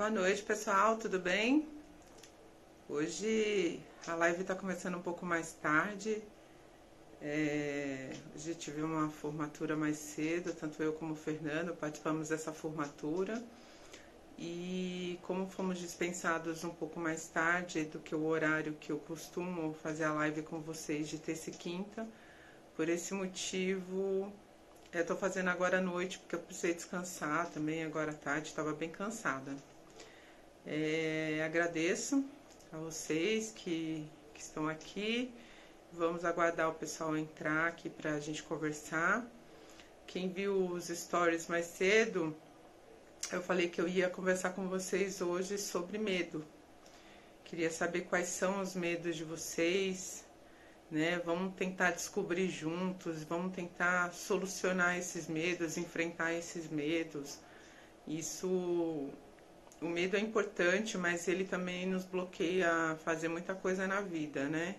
Boa noite, pessoal, tudo bem? Hoje a live está começando um pouco mais tarde. Hoje eu tive uma formatura mais cedo, tanto eu como o Fernando participamos dessa formatura. E como fomos dispensados um pouco mais tarde do que o horário que eu costumo fazer a live com vocês de terça e quinta, por esse motivo eu estou fazendo agora à noite, porque eu precisei descansar também agora à tarde, estava bem cansada. Agradeço a vocês que estão aqui. Vamos aguardar o pessoal entrar aqui para a gente conversar. Quem viu os stories mais cedo, eu falei que eu ia conversar com vocês hoje sobre medo. Queria saber quais são os medos de vocês, né? Vamos tentar descobrir juntos, vamos tentar solucionar esses medos, enfrentar esses medos. O medo é importante, mas ele também nos bloqueia a fazer muita coisa na vida, né?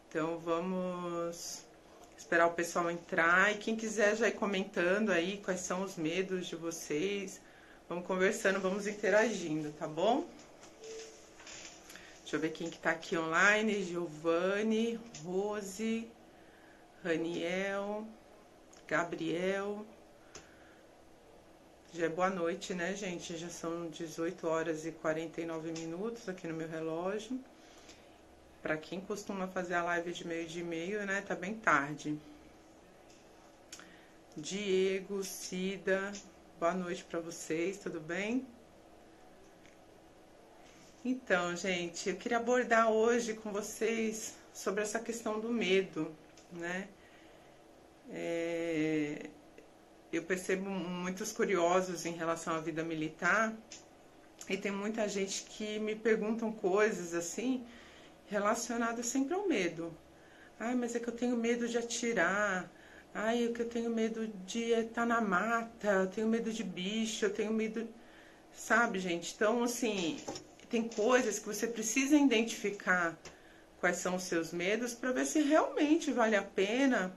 Então vamos esperar o pessoal entrar e quem quiser já ir comentando aí quais são os medos de vocês. Vamos conversando, vamos interagindo, tá bom? Deixa eu ver quem que tá aqui online. Giovanni, Rose, Raniel, Gabriel. Já é boa noite, né, gente? Já são 18 horas e 49 minutos aqui no meu relógio. Para quem costuma fazer a live de meio-dia e meio, né, tá bem tarde. Diego, Cida, boa noite para vocês, tudo bem? Então, gente, eu queria abordar hoje com vocês sobre essa questão do medo, né? Eu percebo muitos curiosos em relação à vida militar e tem muita gente que me perguntam coisas assim relacionadas sempre ao medo. Ai, mas é que eu tenho medo de atirar. Ai, é que eu tenho medo de estar na mata. Eu tenho medo de bicho. Eu tenho medo... Sabe, gente? Então, assim, tem coisas que você precisa identificar quais são os seus medos para ver se realmente vale a pena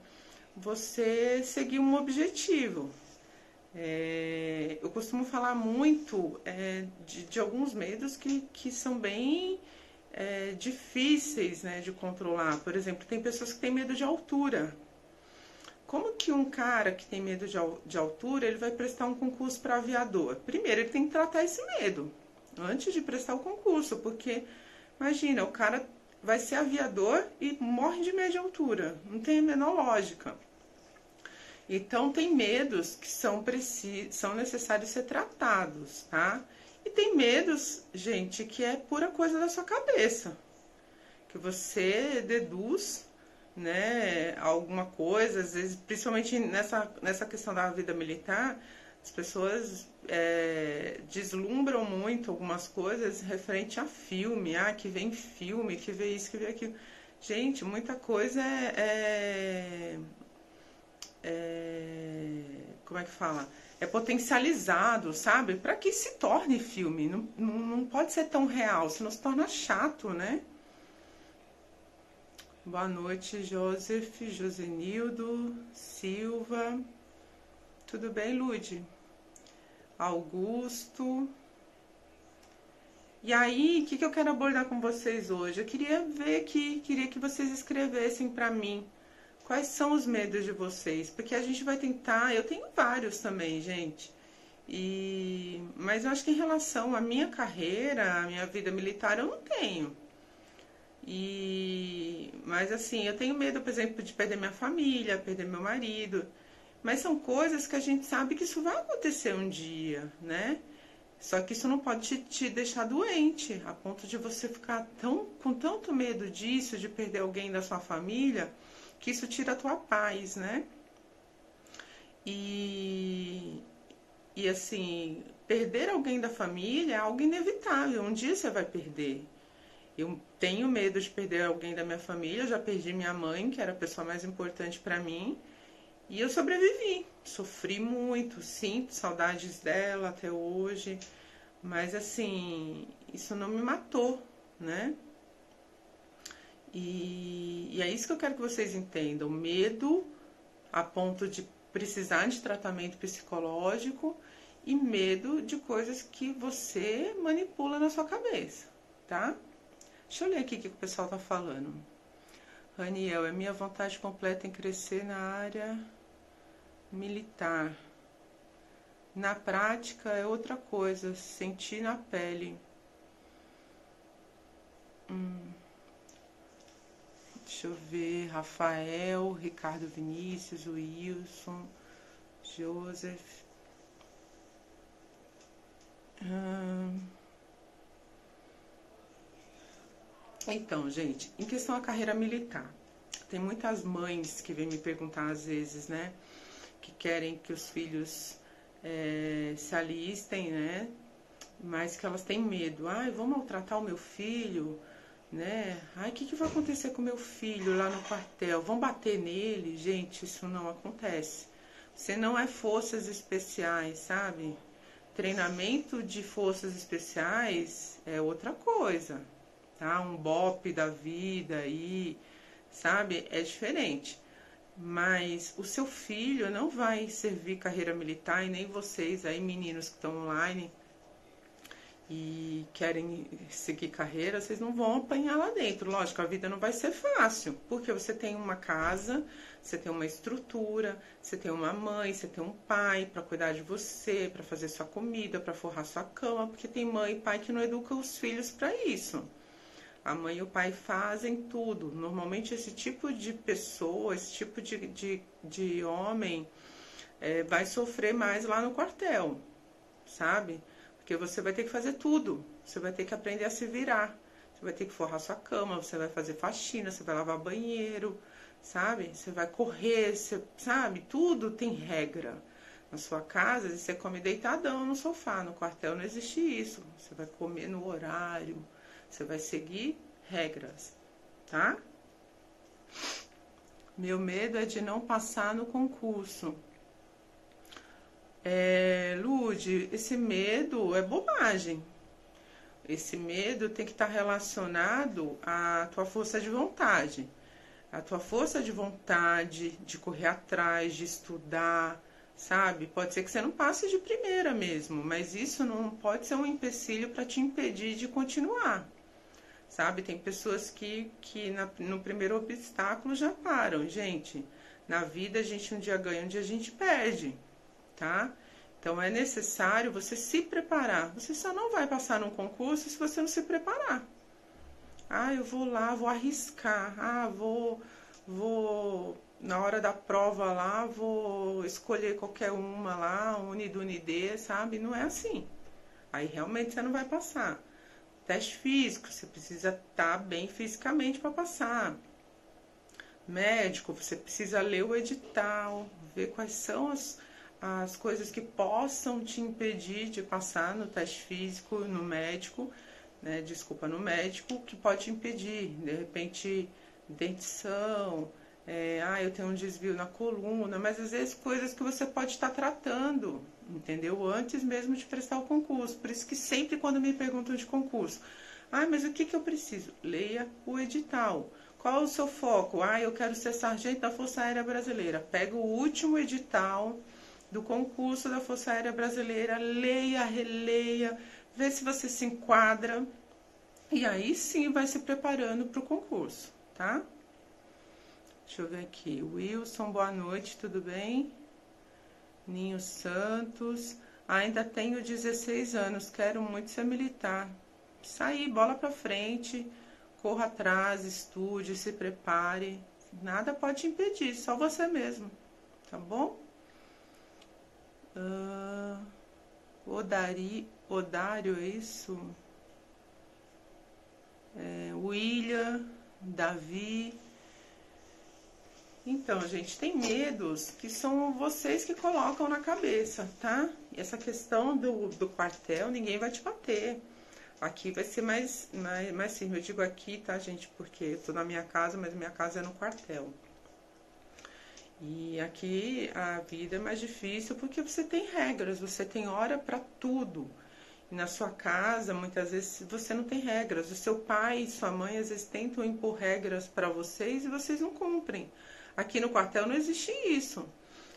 você seguir um objetivo. Eu costumo falar muito de alguns medos que são bem difíceis, né, de controlar. Por exemplo, tem pessoas que têm medo de altura. Como que um cara que tem medo de altura, ele vai prestar um concurso para aviador? Primeiro, ele tem que tratar esse medo antes de prestar o concurso, porque imagina, o cara vai ser aviador e morre de medo de altura. Não tem a menor lógica. Então, tem medos que são necessários ser tratados, tá? E tem medos, gente, que é pura coisa da sua cabeça. Que você deduz, né, alguma coisa, às vezes, principalmente nessa questão da vida militar, as pessoas deslumbram muito algumas coisas referente a filme. Ah, que vem filme, que vê isso, que vê aquilo. Gente, muita coisa como é que fala? É potencializado, sabe? Para que se torne filme. Não pode ser tão real, senão se torna chato, né? Boa noite, Joseph, Josenildo, Silva. Tudo bem, Lude? Augusto. E aí, o que eu quero abordar com vocês hoje? Eu queria queria que vocês escrevessem para mim quais são os medos de vocês, porque a gente vai tentar, eu tenho vários também, gente. Mas eu acho que em relação à minha carreira, à minha vida militar, eu não tenho. Mas assim, eu tenho medo, por exemplo, de perder minha família, perder meu marido. Mas são coisas que a gente sabe que isso vai acontecer um dia, né? Só que isso não pode te deixar doente, a ponto de você ficar com tanto medo disso, de perder alguém da sua família, que isso tira a tua paz, né? E assim, perder alguém da família é algo inevitável, um dia você vai perder. Eu tenho medo de perder alguém da minha família, eu já perdi minha mãe, que era a pessoa mais importante para mim, e eu sobrevivi. Sofri muito, sinto saudades dela até hoje, mas assim, isso não me matou, né? E é isso que eu quero que vocês entendam. Medo a ponto de precisar de tratamento psicológico e medo de coisas que você manipula na sua cabeça, tá? Deixa eu ler aqui o que o pessoal tá falando. Raniel, é minha vontade completa em crescer na área militar. Na prática é outra coisa, sentir na pele. Deixa eu ver, Rafael, Ricardo Vinícius, Wilson, Joseph. Então, gente, em questão à carreira militar, tem muitas mães que vêm me perguntar às vezes, né? Que querem que os filhos se alistem, né? Mas que elas têm medo. Ai, vão maltratar o meu filho, né? Ai, o que vai acontecer com o meu filho lá no quartel? Vão bater nele? Gente, isso não acontece. Você não é forças especiais, sabe? Treinamento de forças especiais é outra coisa, tá? Um BOPE da vida aí, sabe? É diferente. Mas o seu filho não vai servir carreira militar e nem vocês aí, meninos que estão online e querem seguir carreira, vocês não vão apanhar lá dentro. Lógico, a vida não vai ser fácil, porque você tem uma casa, você tem uma estrutura, você tem uma mãe, você tem um pai para cuidar de você, para fazer sua comida, para forrar sua cama, porque tem mãe e pai que não educam os filhos para isso. A mãe e o pai fazem tudo. Normalmente esse tipo de pessoa, esse tipo de homem vai sofrer mais lá no quartel, sabe? Porque você vai ter que fazer tudo. Você vai ter que aprender a se virar. Você vai ter que forrar sua cama, você vai fazer faxina, você vai lavar banheiro, sabe? Você vai correr, você, sabe? Tudo tem regra. Na sua casa, você come deitadão no sofá. No quartel não existe isso. Você vai comer no horário. Você vai seguir regras, tá? Meu medo é de não passar no concurso. Lude, esse medo é bobagem. Esse medo tem que estar relacionado à tua força de vontade. A tua força de vontade de correr atrás, de estudar, sabe? Pode ser que você não passe de primeira mesmo, mas isso não pode ser um empecilho para te impedir de continuar. Sabe, tem pessoas que no primeiro obstáculo já param. Gente, na vida a gente um dia ganha, um dia a gente perde, tá? Então é necessário você se preparar. Você só não vai passar num concurso se você não se preparar. Ah, eu vou lá, vou arriscar. Ah, vou na hora da prova lá, vou escolher qualquer uma lá, Unidunidê, sabe? Não é assim. Aí realmente você não vai passar. Teste físico, você precisa estar bem fisicamente para passar. Médico, você precisa ler o edital, ver quais são as coisas que possam te impedir de passar no teste físico, no médico, né? Desculpa, no médico, que pode te impedir. De repente, dentição, eu tenho um desvio na coluna, mas às vezes coisas que você pode estar tratando, entendeu? Antes mesmo de prestar o concurso. Por isso que sempre quando me perguntam de concurso, mas o que eu preciso? Leia o edital. Qual é o seu foco? Eu quero ser sargento da Força Aérea Brasileira. Pega o último edital do concurso da Força Aérea Brasileira, leia, releia, vê se você se enquadra e aí sim vai se preparando para o concurso, tá? Deixa eu ver aqui. Wilson, boa noite, tudo bem? Ninho Santos. Ainda tenho 16 anos, quero muito ser militar. Sair, bola pra frente, corra atrás, estude, se prepare. Nada pode te impedir, só você mesmo, tá bom? Odário, é isso? William, Davi. Então, gente, tem medos que são vocês que colocam na cabeça, tá? E essa questão do quartel, ninguém vai te bater. Aqui vai ser mais firme. Eu digo aqui, tá, gente? Porque eu tô na minha casa, mas minha casa é no quartel. E aqui a vida é mais difícil porque você tem regras, você tem hora para tudo. E na sua casa, muitas vezes, você não tem regras. O seu pai e sua mãe, às vezes, tentam impor regras para vocês e vocês não cumprem. Aqui no quartel não existe isso.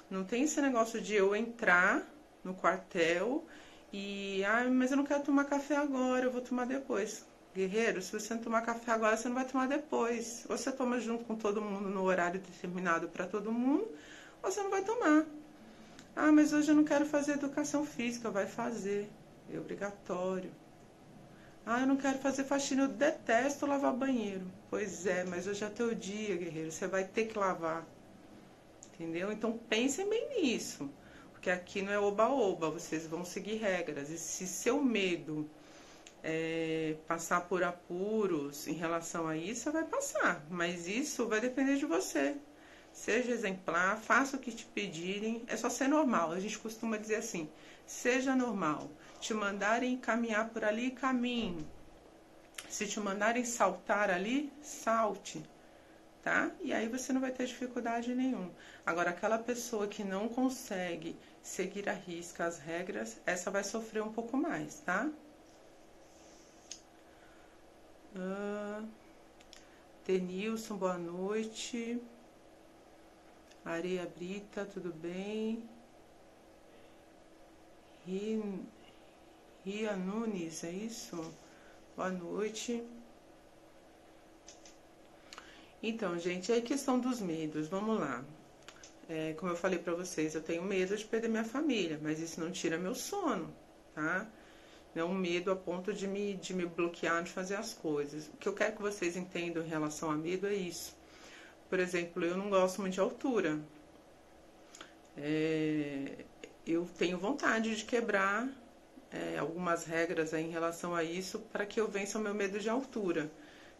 Não tem esse negócio de eu entrar, no quartel e, mas eu não quero tomar café agora, eu vou tomar depois. Guerreiro, se você não tomar café agora, você não vai tomar depois. Ou você toma junto com todo mundo no horário determinado para todo mundo, ou você não vai tomar. Ah, mas hoje eu não quero fazer educação física, vai fazer. É obrigatório. Ah, eu não quero fazer faxina, eu detesto lavar banheiro. Pois é, mas hoje é teu dia, guerreiro, você vai ter que lavar. Entendeu? Então pensem bem nisso. Porque aqui não é oba-oba, vocês vão seguir regras. E se seu medo passar por apuros em relação a isso, você vai passar. Mas isso vai depender de você. Seja exemplar, faça o que te pedirem. É só ser normal. A gente costuma dizer assim, seja normal. Te mandarem caminhar por ali, caminhe. Se te mandarem saltar ali, salte. Tá? E aí você não vai ter dificuldade nenhuma. Agora, aquela pessoa que não consegue seguir à risca as regras, essa vai sofrer um pouco mais, tá? Denilson, boa noite. Areia Brita, tudo bem? Ria Nunes, é isso? Boa noite. Então, gente, é a questão dos medos, vamos lá. Como eu falei pra vocês, eu tenho medo de perder minha família, mas isso não tira meu sono, tá? Não é um medo a ponto de me bloquear de fazer as coisas. O que eu quero que vocês entendam em relação a medo é isso. Por exemplo, eu não gosto muito de altura. Eu tenho vontade de quebrar algumas regras aí em relação a isso para que eu vença o meu medo de altura.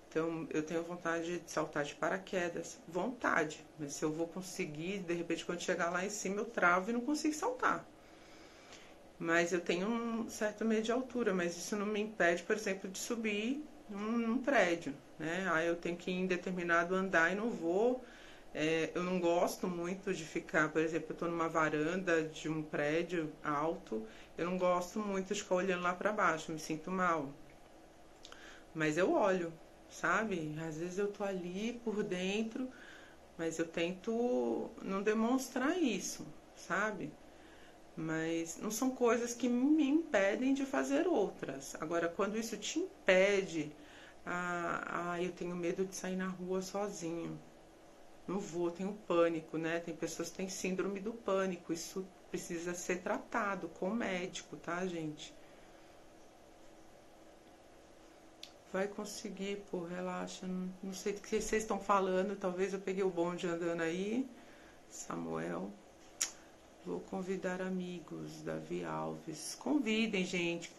Então, eu tenho vontade de saltar de paraquedas. Vontade. Mas se eu vou conseguir, de repente, quando chegar lá em cima, eu travo e não consigo saltar. Mas eu tenho um certo medo de altura, mas isso não me impede, por exemplo, de subir num prédio, né? Aí eu tenho que ir em determinado andar e não vou. Eu não gosto muito de ficar, por exemplo, eu estou numa varanda de um prédio alto, eu não gosto muito de ficar olhando lá para baixo, me sinto mal. Mas eu olho, sabe? Às vezes eu tô ali por dentro, mas eu tento não demonstrar isso, sabe? Mas não são coisas que me impedem de fazer outras. Agora, quando isso te impede, eu tenho medo de sair na rua sozinho. Não vou, tenho pânico, né? Tem pessoas que têm síndrome do pânico. Isso precisa ser tratado com o médico, tá, gente? Vai conseguir, pô, relaxa. Não sei do que vocês estão falando. Talvez eu peguei o bonde andando aí. Samuel. Vou convidar amigos. Davi Alves. Convidem, gente.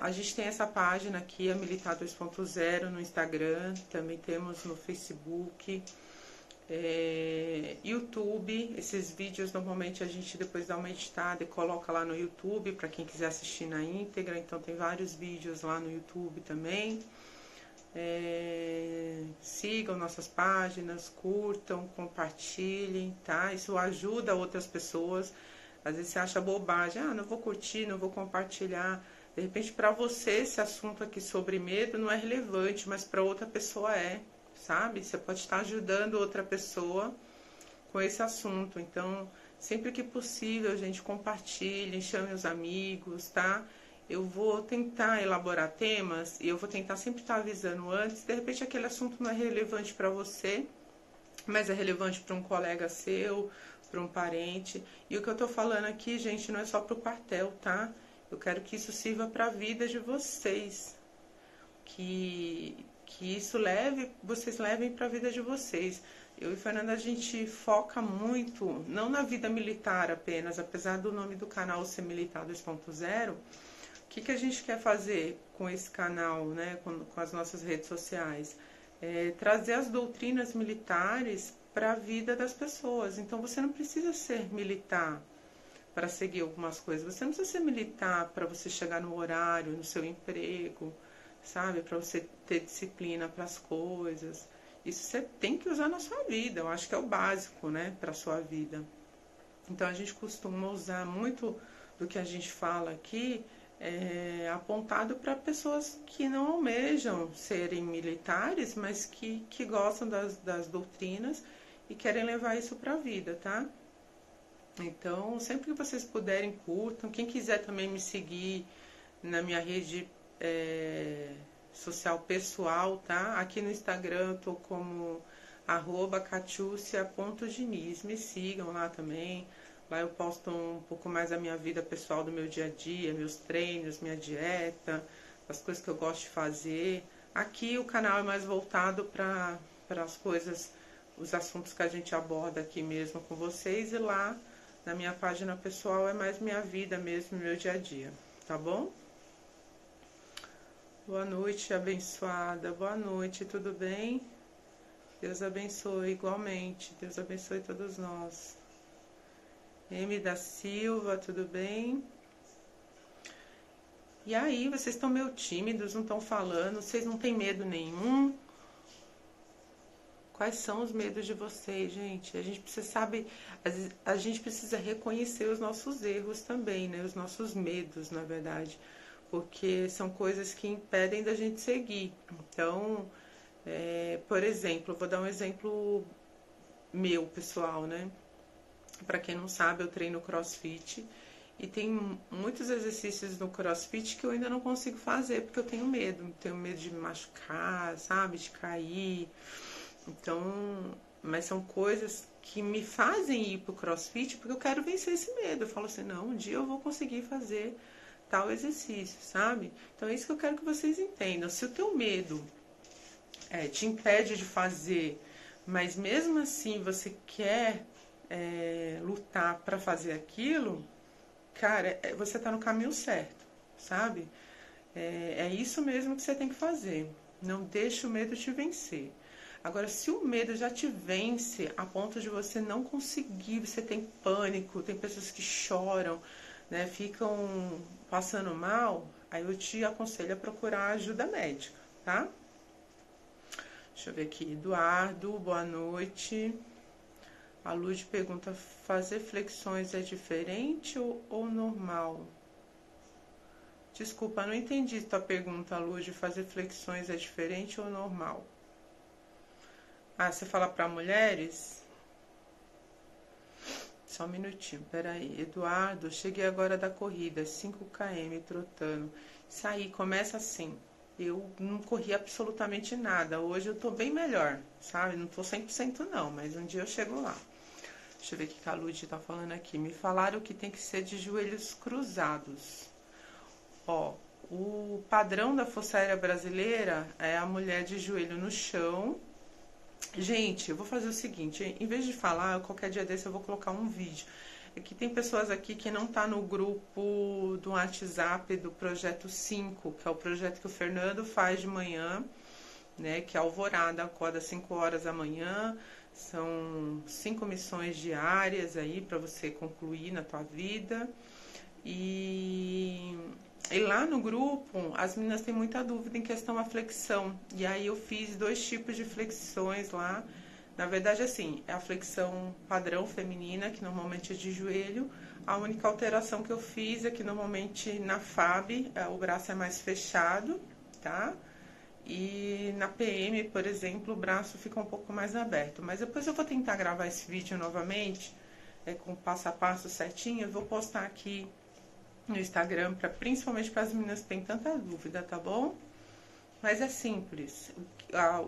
A gente tem essa página aqui, a Militar 2.0, no Instagram. Também temos no Facebook. YouTube. Esses vídeos normalmente a gente depois dá uma editada e coloca lá no YouTube para quem quiser assistir na íntegra. Então tem vários vídeos lá no YouTube também. Sigam nossas páginas, curtam, compartilhem, tá? Isso ajuda outras pessoas. Às vezes você acha bobagem, não vou curtir, não vou compartilhar. De repente para você esse assunto aqui sobre medo não é relevante, mas para outra pessoa é, sabe? Você pode estar ajudando outra pessoa com esse assunto. Então, sempre que possível, gente, compartilhem, chame os amigos, tá? Eu vou tentar elaborar temas e eu vou tentar sempre estar avisando antes. De repente aquele assunto não é relevante para você, mas é relevante para um colega seu, para um parente. E o que eu tô falando aqui, gente, não é só pro quartel, tá? Eu quero que isso sirva para a vida de vocês. Que isso vocês levem para a vida de vocês. Eu e Fernanda, a gente foca muito, não na vida militar apenas, apesar do nome do canal ser Militar 2.0, o que a gente quer fazer com esse canal, né, com as nossas redes sociais? Trazer as doutrinas militares para a vida das pessoas. Então, você não precisa ser militar para seguir algumas coisas. Você não precisa ser militar para você chegar no horário, no seu emprego, sabe? Para você ter disciplina para as coisas. Isso você tem que usar na sua vida. Eu acho que é o básico, né, para a sua vida. Então, a gente costuma usar muito do que a gente fala aqui apontado para pessoas que não almejam serem militares, mas que gostam das doutrinas e querem levar isso para a vida, tá? Então, sempre que vocês puderem, curtam. Quem quiser também me seguir na minha rede social pessoal, tá? Aqui no Instagram eu tô como @catiucia.diniz. Me sigam lá também. Lá eu posto um pouco mais da minha vida pessoal, do meu dia a dia, meus treinos, minha dieta, as coisas que eu gosto de fazer. Aqui o canal é mais voltado para as coisas, os assuntos que a gente aborda aqui mesmo com vocês. E lá na minha página pessoal é mais minha vida mesmo, meu dia a dia, tá bom? Boa noite, abençoada. Boa noite, tudo bem? Deus abençoe igualmente. Deus abençoe todos nós. M da Silva, tudo bem? E aí, vocês estão meio tímidos, não estão falando, vocês não têm medo nenhum? Quais são os medos de vocês, gente? A gente precisa saber, a gente precisa reconhecer os nossos erros também, né? Os nossos medos, na verdade. Porque são coisas que impedem da gente seguir. Então, por exemplo, eu vou dar um exemplo meu, pessoal, né? Para quem não sabe, eu treino CrossFit e tem muitos exercícios no CrossFit que eu ainda não consigo fazer porque eu tenho medo. Tenho medo de me machucar, sabe? De cair. Então, mas são coisas que me fazem ir pro CrossFit porque eu quero vencer esse medo. Eu falo assim, não, um dia eu vou conseguir fazer tal exercício, sabe? Então é isso que eu quero que vocês entendam. Se o teu medo te impede de fazer, mas mesmo assim você quer lutar para fazer aquilo, cara, você tá no caminho certo, sabe? É isso mesmo que você tem que fazer. Não deixe o medo te vencer. Agora, se o medo já te vence a ponto de você não conseguir, você tem pânico, tem pessoas que choram, né, ficam passando mal, aí eu te aconselho a procurar ajuda médica, tá? Deixa eu ver aqui. Eduardo, boa noite. A Lud pergunta, fazer flexões é diferente ou normal? Desculpa, não entendi tua pergunta, Lud. Fazer flexões é diferente ou normal? Ah, você fala para mulheres? Só um minutinho, peraí. Eduardo, cheguei agora da corrida, 5 km trotando. Isso aí, começa assim. Eu não corri absolutamente nada. Hoje eu tô bem melhor, sabe? Não tô 100% não, mas um dia eu chego lá. Deixa eu ver o que a Lud tá falando aqui. Me falaram que tem que ser de joelhos cruzados. Ó, o padrão da Força Aérea Brasileira é a mulher de joelho no chão. Gente, eu vou fazer o seguinte, em vez de falar, qualquer dia desse eu vou colocar um vídeo. É que tem pessoas aqui que não tá no grupo do WhatsApp do Projeto 5, que é o projeto que o Fernando faz de manhã, né? Que é Alvorada, acorda às 5 horas da manhã. São 5 missões diárias aí para você concluir na tua vida. E lá no grupo, as meninas têm muita dúvida em questão da flexão. E aí eu fiz 2 tipos de flexões lá. Na verdade, assim, é a flexão padrão feminina, que normalmente é de joelho. A única alteração que eu fiz é que normalmente na FAB o braço é mais fechado, tá? E na PM, por exemplo, o braço fica um pouco mais aberto. Mas depois eu vou tentar gravar esse vídeo novamente, com passo a passo certinho. Eu vou postar aqui no Instagram, principalmente para as meninas que têm tanta dúvida, tá bom? Mas é simples. A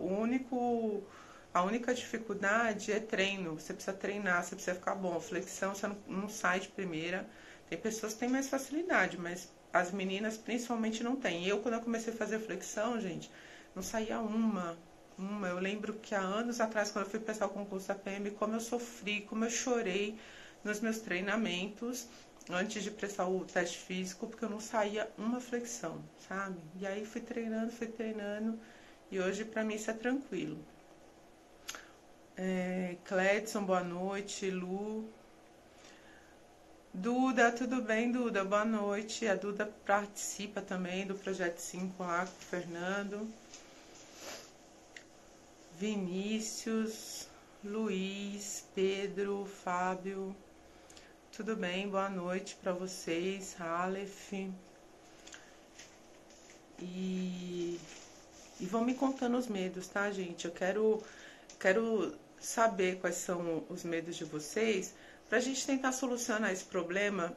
única dificuldade é treino. Você precisa treinar, você precisa ficar bom. Flexão você não sai de primeira. Tem pessoas que têm mais facilidade, mas as meninas principalmente não têm. Eu, quando eu comecei a fazer flexão, gente, não saía uma. Eu lembro que há anos atrás, quando eu fui prestar o concurso da PM, como eu sofri, como eu chorei nos meus treinamentos antes de prestar o teste físico, porque eu não saía uma flexão, sabe? E aí fui treinando, e hoje pra mim isso é tranquilo. Cledson, boa noite. Lu. Duda, tudo bem, Duda? Boa noite. A Duda participa também do Projeto 5 lá com o Fernando. Vinícius, Luiz, Pedro, Fábio. Tudo bem? Boa noite para vocês. Aleph. E vão me contando os medos, tá, gente? Eu quero saber quais são os medos de vocês, Para a gente tentar solucionar esse problema,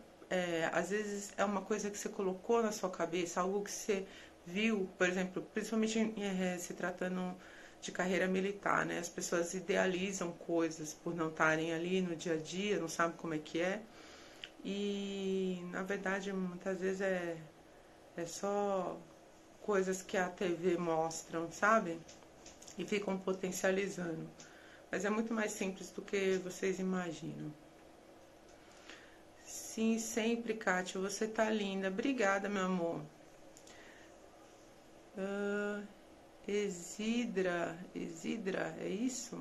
às vezes é uma coisa que você colocou na sua cabeça, algo que você viu, por exemplo, principalmente se tratando de carreira militar, né? As pessoas idealizam coisas por não estarem ali no dia a dia, não sabem como é que é. E, na verdade, muitas vezes é só coisas que a TV mostram, sabe? E ficam potencializando. Mas é muito mais simples do que vocês imaginam. Sim, sempre, Kátia, você tá linda. Obrigada, meu amor. Exidra, é isso?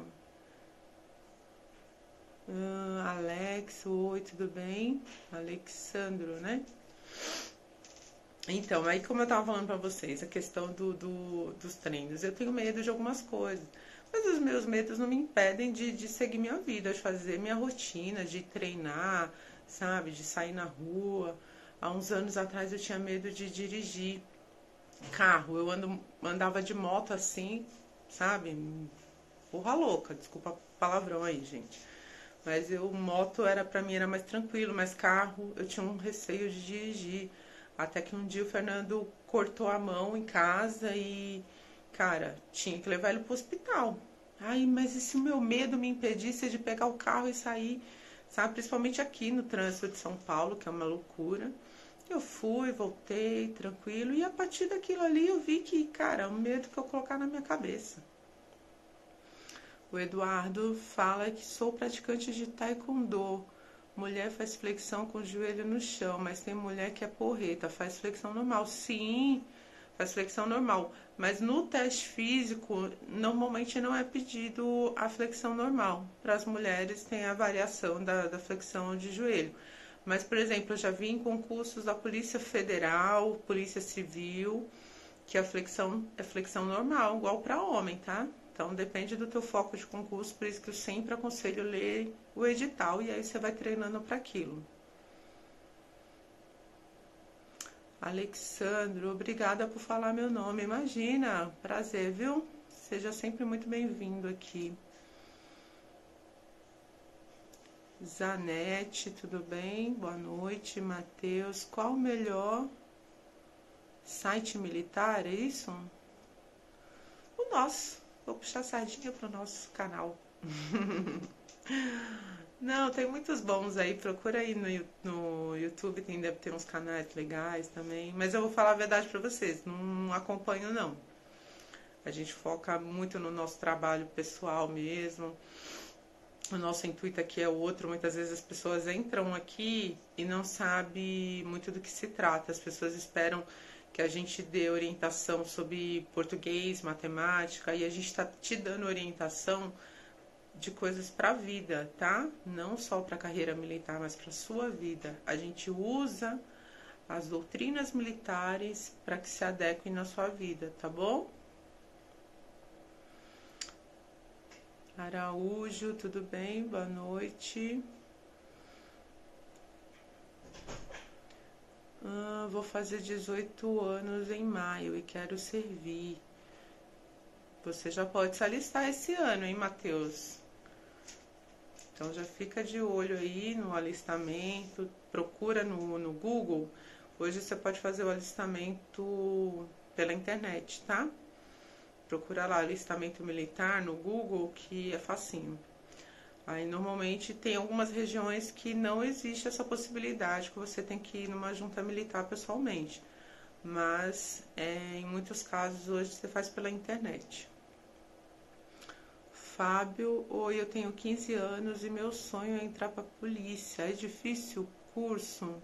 Alex, oi, tudo bem? Alexandro, né? Então, aí como eu tava falando pra vocês, a questão dos treinos, eu tenho medo de algumas coisas, mas os meus medos não me impedem de seguir minha vida, de fazer minha rotina, de treinar, sabe, de sair na rua. Há uns anos atrás eu tinha medo de dirigir carro, andava de moto assim, sabe, porra louca, desculpa o palavrão aí, gente. Mas moto pra mim era mais tranquilo, mas carro eu tinha um receio de dirigir. Até que um dia o Fernando cortou a mão em casa e, cara, tinha que levar ele pro hospital. Ai, mas e se o meu medo me impedisse de pegar o carro e sair, sabe? Principalmente aqui no trânsito de São Paulo, que é uma loucura. Eu fui, voltei, tranquilo, e a partir daquilo ali eu vi que, cara, é um medo que eu colocar na minha cabeça. O Eduardo fala que sou praticante de taekwondo. Mulher faz flexão com o joelho no chão, mas tem mulher que é porreta, faz flexão normal. Sim, faz flexão normal. Mas no teste físico, normalmente não é pedido a flexão normal. Para as mulheres tem a variação da flexão de joelho. Mas, por exemplo, eu já vi em concursos da Polícia Federal, Polícia Civil, que a flexão é flexão normal, igual para homem, tá? Então depende do teu foco de concurso, por isso que eu sempre aconselho ler o edital e aí você vai treinando para aquilo. Alexandro, obrigada por falar meu nome. Imagina, prazer, viu? Seja sempre muito bem-vindo aqui. Zanete, tudo bem? Boa noite, Matheus. Qual o melhor site militar, é isso? O nosso. Vou puxar a sardinha pro nosso canal. Não, tem muitos bons aí. Procura aí no YouTube, deve ter uns canais legais também. Mas eu vou falar a verdade pra vocês, não acompanho não. A gente foca muito no nosso trabalho pessoal mesmo. O nosso intuito aqui é outro. Muitas vezes as pessoas entram aqui e não sabem muito do que se trata. As pessoas esperam que a gente dê orientação sobre português, matemática, e a gente está te dando orientação de coisas para a vida, tá? Não só para a carreira militar, mas para a sua vida. A gente usa as doutrinas militares para que se adequem na sua vida, tá bom? Araújo, tudo bem? Boa noite. Vou fazer 18 anos em maio e quero servir. Você já pode se alistar esse ano, hein, Matheus? Então já fica de olho aí no alistamento, procura no Google. Hoje você pode fazer o alistamento pela internet, tá? Procura lá alistamento militar no Google, que é facinho. Aí normalmente tem algumas regiões que não existe essa possibilidade, que você tem que ir numa junta militar pessoalmente. Mas em muitos casos hoje você faz pela internet. Fábio, oi, eu tenho 15 anos e meu sonho é entrar para a polícia. É difícil o curso?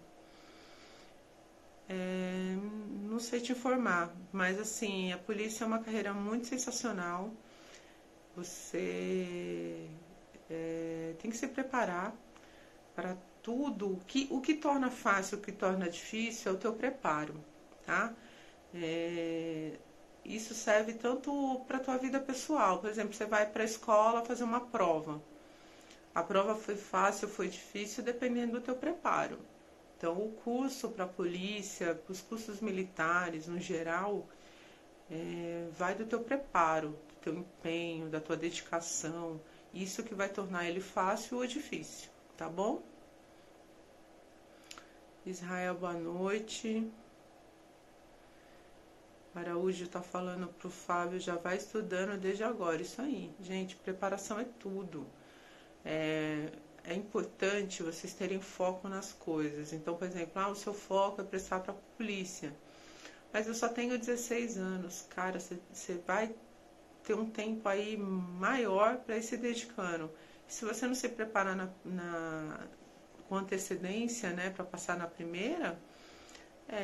Não sei te informar, mas assim, a polícia é uma carreira muito sensacional. Você tem que se preparar para tudo. O que torna fácil, o que torna difícil é o teu preparo, tá? Isso serve tanto para a tua vida pessoal. Por exemplo, você vai para a escola fazer uma prova. A prova foi fácil, foi difícil, dependendo do teu preparo. Então, o curso para a polícia, os cursos militares, no geral, vai do teu preparo, do teu empenho, da tua dedicação. Isso que vai tornar ele fácil ou difícil, tá bom? Israel, boa noite. Araújo tá falando pro Fábio, já vai estudando desde agora. Isso aí, gente, preparação é tudo. É importante vocês terem foco nas coisas. Então, por exemplo, o seu foco é prestar para a polícia. Mas eu só tenho 16 anos. Cara, você vai ter um tempo aí maior para ir se dedicando. Se você não se preparar com antecedência, né, para passar na primeira,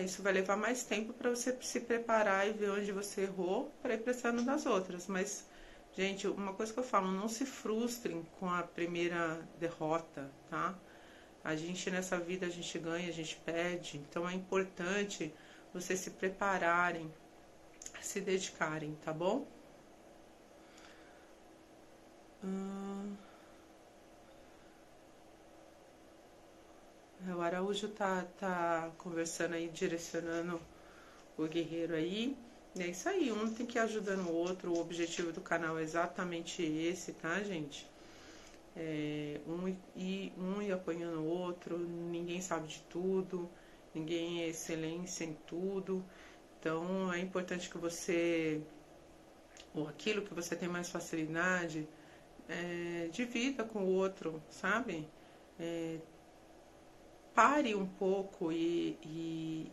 isso vai levar mais tempo para você se preparar e ver onde você errou para ir prestando nas outras. Mas, gente, uma coisa que eu falo, não se frustrem com a primeira derrota, tá? A gente nessa vida, a gente ganha, a gente perde. Então é importante vocês se prepararem, se dedicarem, tá bom? O Araújo tá conversando aí, direcionando o guerreiro aí. É isso aí, um tem que ir ajudando o outro. O objetivo do canal é exatamente esse, tá, gente? Um ir apanhando o outro. Ninguém sabe de tudo, ninguém é excelência em tudo. Então é importante que você, ou aquilo que você tem mais facilidade, divida com o outro, sabe? Pare um pouco e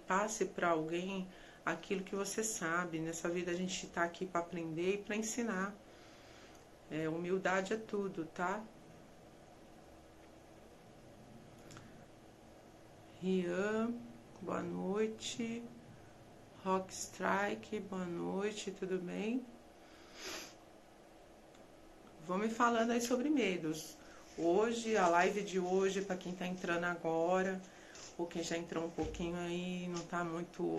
passe para alguém aquilo que você sabe. Nessa vida a gente está aqui para aprender e para ensinar. Humildade é tudo, tá? Rian, boa noite. Rock Strike, boa noite, tudo bem? Vão me falando aí sobre medos. Hoje, a live de hoje, para quem tá entrando agora, ou quem já entrou um pouquinho aí, não tá muito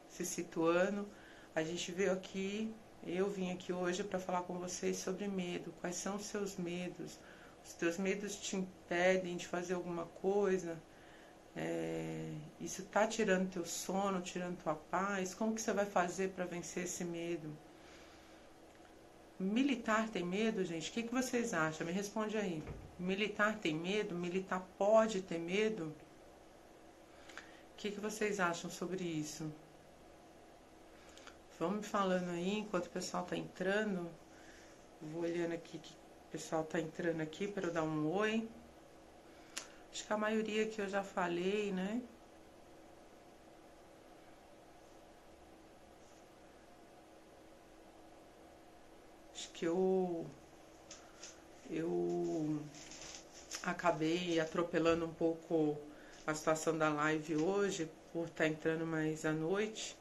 se situando, a gente veio aqui, eu vim aqui hoje para falar com vocês sobre medo. Quais são os seus medos? Os teus medos te impedem de fazer alguma coisa? Isso tá tirando teu sono, tirando tua paz? Como que você vai fazer para vencer esse medo? Militar tem medo, gente? O que vocês acham? Me responde aí. Militar tem medo? Militar pode ter medo? O que vocês acham sobre isso? Vão me falando aí enquanto o pessoal tá entrando. Vou olhando aqui que o pessoal tá entrando aqui para eu dar um oi. Acho que a maioria que eu já falei, né? Acho que eu acabei atropelando um pouco a situação da live hoje, por estar entrando mais à noite.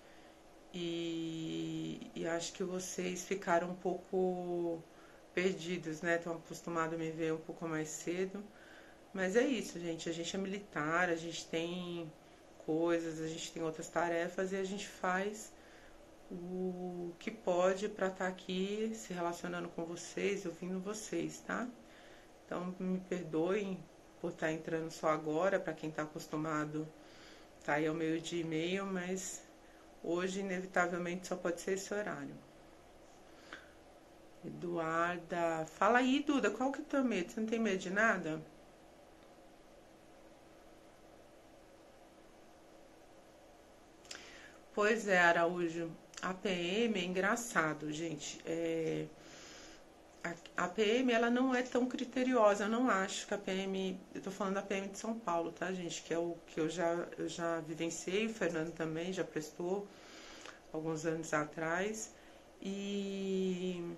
E acho que vocês ficaram um pouco perdidos, né? Estão acostumados a me ver um pouco mais cedo. Mas é isso, gente. A gente é militar, a gente tem coisas, a gente tem outras tarefas e a gente faz o que pode para estar aqui se relacionando com vocês, ouvindo vocês, tá? Então me perdoem por estar entrando só agora, para quem está acostumado, tá aí ao 12h30, mas hoje inevitavelmente só pode ser esse horário. Eduarda, fala aí, Duda, qual que é o teu medo? Você não tem medo de nada? Pois é, Araújo, a PM é engraçado, gente. A PM, ela não é tão criteriosa, eu não acho que a PM, eu tô falando da PM de São Paulo, tá, gente, que é o que eu já vivenciei, o Fernando também já prestou alguns anos atrás, e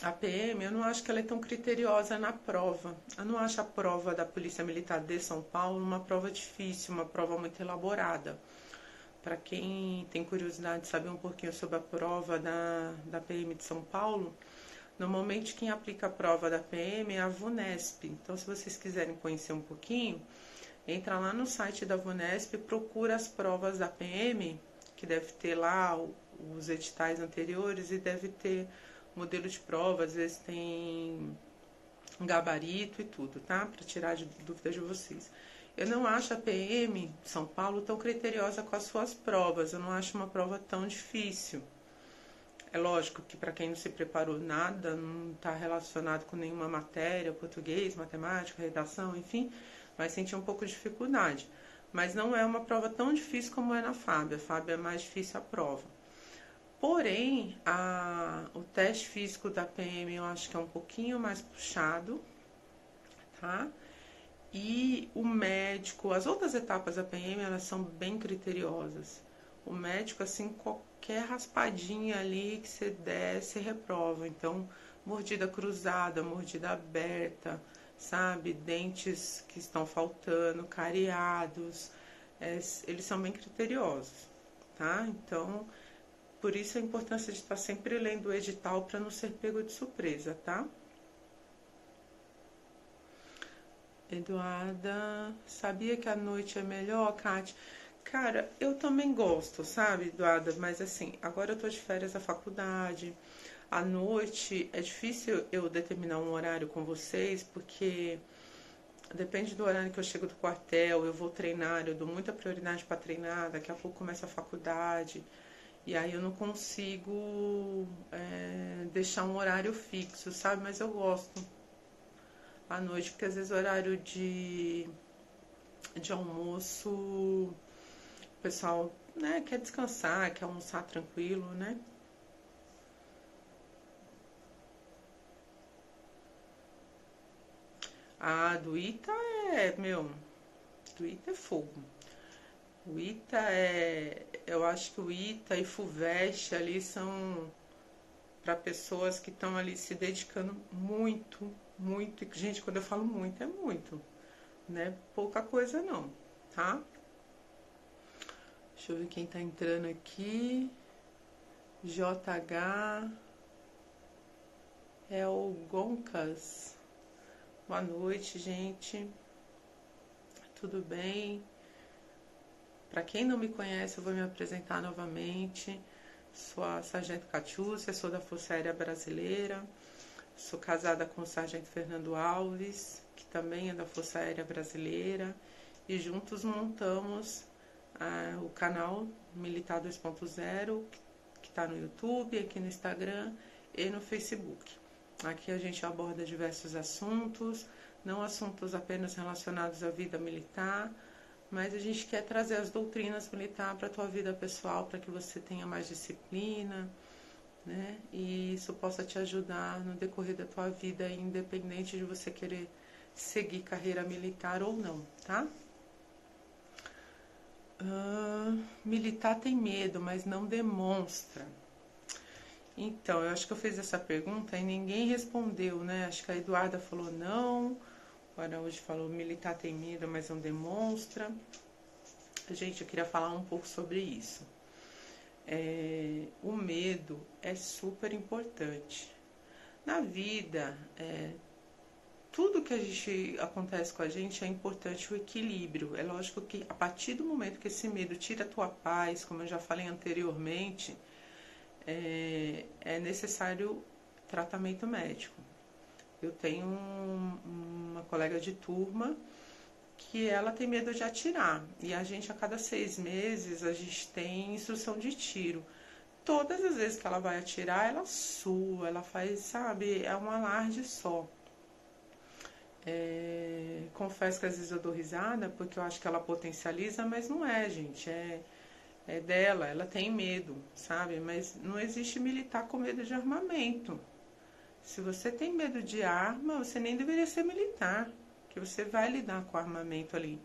a PM, eu não acho que ela é tão criteriosa na prova. Eu não acho a prova da Polícia Militar de São Paulo uma prova difícil, uma prova muito elaborada. Para quem tem curiosidade de saber um pouquinho sobre a prova da PM de São Paulo, normalmente quem aplica a prova da PM é a VUNESP. Então, se vocês quiserem conhecer um pouquinho, entra lá no site da VUNESP, procura as provas da PM, que deve ter lá os editais anteriores e deve ter modelo de prova, às vezes tem um gabarito e tudo, tá? Para tirar de dúvidas de vocês. Eu não acho a PM de São Paulo tão criteriosa com as suas provas. Eu não acho uma prova tão difícil. É lógico que para quem não se preparou nada, não está relacionado com nenhuma matéria, português, matemática, redação, enfim, vai sentir um pouco de dificuldade. Mas não é uma prova tão difícil como é na FAB. A FAB é mais difícil a prova. Porém, o teste físico da PM eu acho que é um pouquinho mais puxado, tá? E o médico, as outras etapas da PM, elas são bem criteriosas. O médico, assim, qualquer raspadinha ali que você der, você reprova. Então, mordida cruzada, mordida aberta, sabe? Dentes que estão faltando, cariados, eles são bem criteriosos, tá? Então, por isso a importância de estar sempre lendo o edital para não ser pego de surpresa, tá? Eduarda, sabia que a noite é melhor, Kátia? Cara, eu também gosto, sabe, Eduarda? Mas assim, agora eu tô de férias da faculdade. À noite é difícil eu determinar um horário com vocês, porque depende do horário que eu chego do quartel, eu vou treinar, eu dou muita prioridade para treinar, daqui a pouco começa a faculdade. E aí eu não consigo deixar um horário fixo, sabe? Mas eu gosto à noite, porque às vezes o horário de almoço, o pessoal, né, quer descansar, quer almoçar tranquilo, né? Do ITA do ITA é fogo. O ITA eu acho que o ITA e FUVEST ali são para pessoas que estão ali se dedicando muito, muito. E, gente, quando eu falo muito, é muito, né? Pouca coisa não, tá? Deixa eu ver quem tá entrando aqui. JH é o Goncas. Boa noite, gente. Tudo bem? Para quem não me conhece, eu vou me apresentar novamente. Sou a Sargento Catiúcia, sou da Força Aérea Brasileira. Sou casada com o Sargento Fernando Alves, que também é da Força Aérea Brasileira. E juntos montamos o canal Militar 2.0, que está no YouTube, aqui no Instagram e no Facebook. Aqui a gente aborda diversos assuntos, não assuntos apenas relacionados à vida militar, mas a gente quer trazer as doutrinas militares para a tua vida pessoal, para que você tenha mais disciplina, né? E isso possa te ajudar no decorrer da tua vida, independente de você querer seguir carreira militar ou não, tá? Militar tem medo, mas não demonstra. Então, eu acho que eu fiz essa pergunta e ninguém respondeu, né? Acho que a Eduarda falou não, o Araújo falou militar tem medo, mas não demonstra. Gente, eu queria falar um pouco sobre isso. O medo é super importante. Na vida, tudo que acontece com a gente é importante o equilíbrio. É lógico que a partir do momento que esse medo tira a tua paz, como eu já falei anteriormente, é necessário tratamento médico. Eu tenho uma colega de turma que ela tem medo de atirar. E a gente, a cada 6 meses, a gente tem instrução de tiro. Todas as vezes que ela vai atirar, ela sua, ela faz, sabe, é um alarde só. Confesso que às vezes eu dou risada, porque eu acho que ela potencializa, mas não é, gente. É dela, ela tem medo, sabe? Mas não existe militar com medo de armamento. Se você tem medo de arma, você nem deveria ser militar, que você vai lidar com o armamento ali,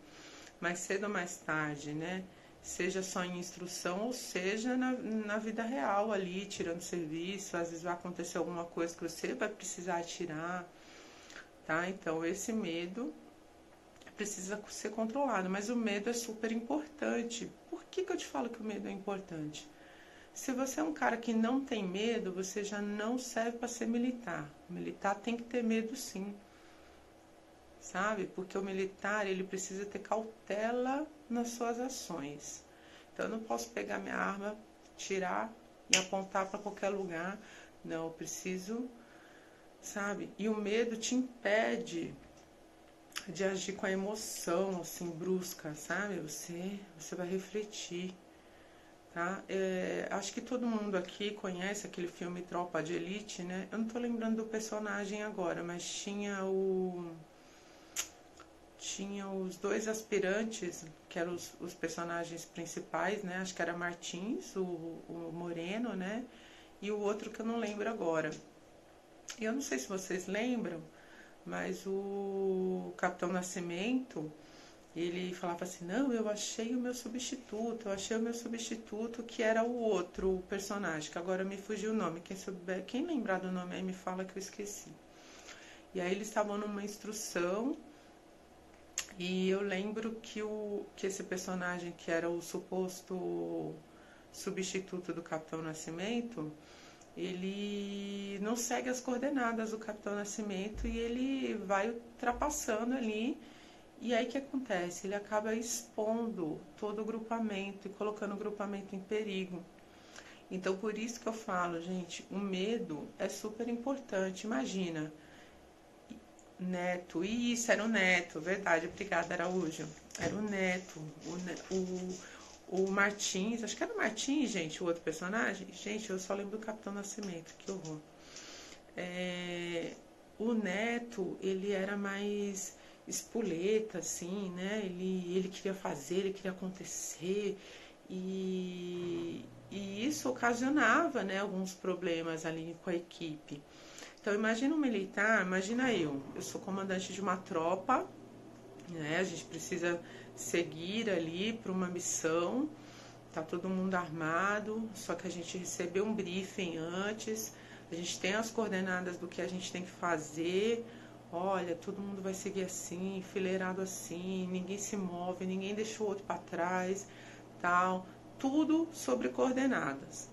mais cedo ou mais tarde, né? Seja só em instrução ou seja na vida real ali, tirando serviço, às vezes vai acontecer alguma coisa que você vai precisar atirar, tá? Então esse medo precisa ser controlado, mas o medo é super importante. Por que eu te falo que o medo é importante? Se você é um cara que não tem medo, você já não serve para ser militar. O militar tem que ter medo sim, sabe? Porque o militar, ele precisa ter cautela nas suas ações. Então eu não posso pegar minha arma, tirar e apontar para qualquer lugar. Não, eu preciso, sabe? E o medo te impede de agir com a emoção, assim, brusca, sabe? Você vai refletir, tá? Acho que todo mundo aqui conhece aquele filme Tropa de Elite, né? Eu não tô lembrando do personagem agora, mas tinha os dois aspirantes, que eram os personagens principais, né? Acho que era Martins, o moreno, né? E o outro que eu não lembro agora. E eu não sei se vocês lembram, mas o Capitão Nascimento, ele falava assim, não, eu achei o meu substituto, que era o outro personagem, que agora me fugiu o nome. Quem lembrar do nome aí me fala que eu esqueci. E aí eles estavam numa instrução, e eu lembro que esse personagem, que era o suposto substituto do Capitão Nascimento, ele não segue as coordenadas do Capitão Nascimento e ele vai ultrapassando ali. E aí o que acontece? Ele acaba expondo todo o grupamento e colocando o grupamento em perigo. Então, por isso que eu falo, gente, o medo é super importante. Imagina, Neto, isso era o Neto, verdade, obrigada, Araújo. Era o Neto, o Martins, acho que era o Martins, gente, o outro personagem. Gente, eu só lembro do Capitão Nascimento, que horror. O Neto, ele era mais espoleta, assim, né? Ele queria fazer, ele queria acontecer, e isso ocasionava, né, alguns problemas ali com a equipe. Então, imagina um militar, imagina eu sou comandante de uma tropa, né? A gente precisa seguir ali para uma missão, tá todo mundo armado, só que a gente recebeu um briefing antes, a gente tem as coordenadas do que a gente tem que fazer. Olha, todo mundo vai seguir assim, enfileirado assim, ninguém se move, ninguém deixa o outro para trás, tal, tudo sobre coordenadas.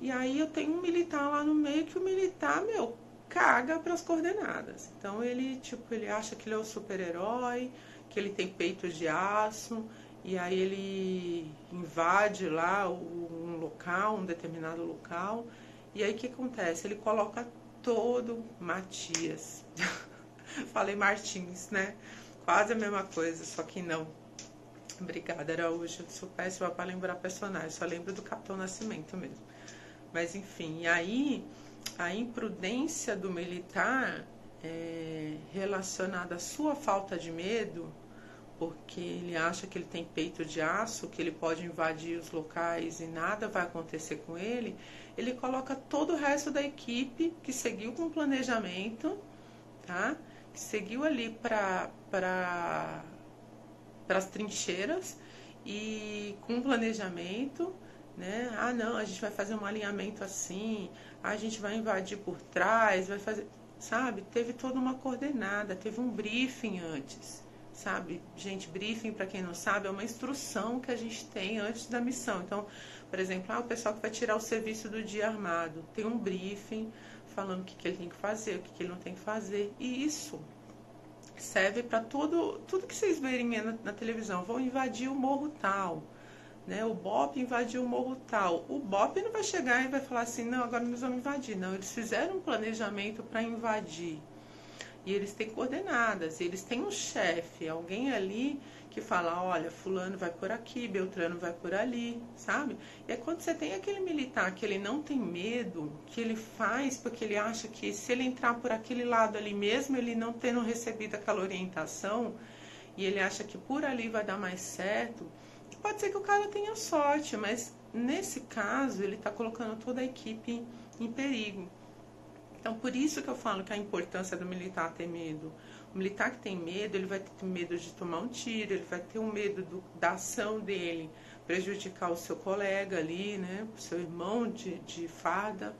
E aí eu tenho um militar lá no meio que o militar, meu, caga para as coordenadas. Então ele acha que ele é o super-herói, que ele tem peitos de aço, e aí ele invade lá um local, um determinado local, e aí o que acontece? Ele coloca todo Matias. Falei Martins, né? Quase a mesma coisa, só que não. Obrigada, Araújo. Eu sou péssima para lembrar personagem, só lembro do Capitão Nascimento mesmo. Mas enfim, e aí a imprudência do militar relacionada à sua falta de medo, porque ele acha que ele tem peito de aço, que ele pode invadir os locais e nada vai acontecer com ele, ele coloca todo o resto da equipe que seguiu com o planejamento, tá? Que seguiu ali para as trincheiras e com planejamento, né? Ah, não, a gente vai fazer um alinhamento assim, a gente vai invadir por trás, vai fazer, sabe? Teve toda uma coordenada, teve um briefing antes, sabe? Gente, briefing, para quem não sabe, é uma instrução que a gente tem antes da missão. Então, por exemplo, o pessoal que vai tirar o serviço do dia armado, tem um briefing falando o que ele tem que fazer, o que ele não tem que fazer. E isso serve para tudo que vocês verem na televisão. Vão invadir o morro tal, né? O BOP invadiu o morro tal. O BOP não vai chegar e vai falar assim, não, agora nós vamos invadir. Não, eles fizeram um planejamento para invadir. E eles têm coordenadas, eles têm um chefe, alguém ali que fala, olha, fulano vai por aqui, Beltrano vai por ali, sabe? E é quando você tem aquele militar que ele não tem medo, que ele faz porque ele acha que se ele entrar por aquele lado ali mesmo, ele não tendo recebido aquela orientação, e ele acha que por ali vai dar mais certo, pode ser que o cara tenha sorte, mas nesse caso ele está colocando toda a equipe em perigo. Então, por isso que eu falo que a importância do militar ter medo. O militar que tem medo, ele vai ter medo de tomar um tiro, ele vai ter um medo da ação dele prejudicar o seu colega ali, né, o seu irmão de farda.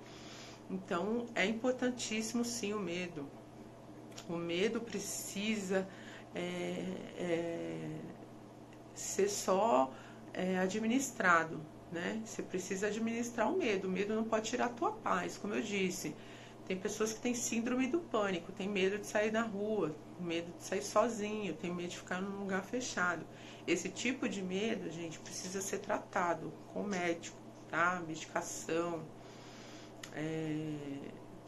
Então, é importantíssimo sim o medo. O medo precisa ser só administrado, né? Você precisa administrar o medo não pode tirar a tua paz, como eu disse. Tem pessoas que têm síndrome do pânico, tem medo de sair na rua, medo de sair sozinho, tem medo de ficar num lugar fechado. Esse tipo de medo, gente, precisa ser tratado com o médico, tá? Medicação,